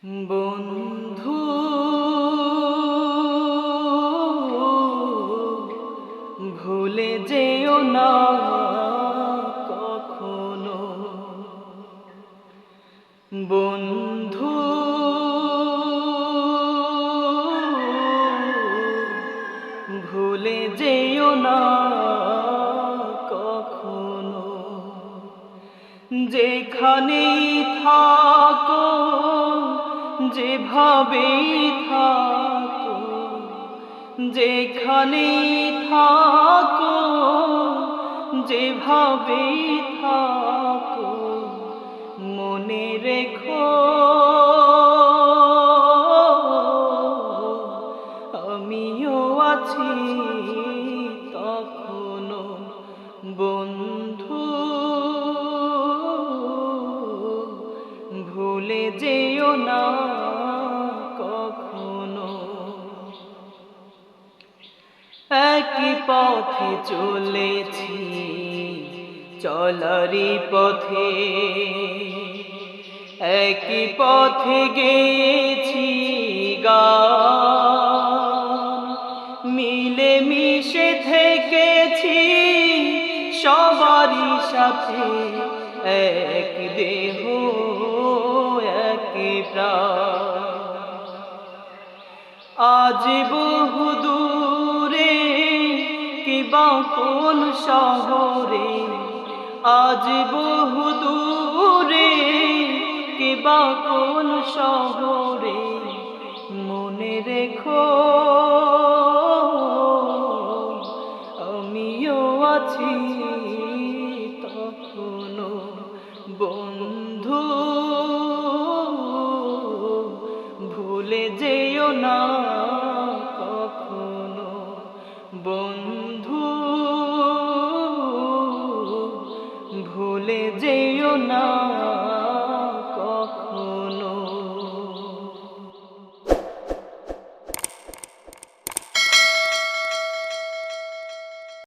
বন্ধু ভুলে যেও না কখনো। বন্ধু ভুলে যেও না কখনো। যেখানেই থাকো যেভাবেই থাকো, যেখানেই থাকো যেভাবেই থাকো, মনে রেখো আমিও আছি তখনো। বন্ধু ভুলে যেও না কখনো। একই পথে চলেছি চলারই পথে, একই পথে গেছি গান, মিলে মিশে থেকেছি সবারই সাথে, এক দেহ এক প্রাণ। আজ বহু দূরে কিবা কোন শহরে, আজ বহু দূরে কিবা কোন শহরে, মনে রেখো আমিও আছি তখনো। বন্ধু ভুলে যেও না কখনো। বন্ধু ভুলে যেও না।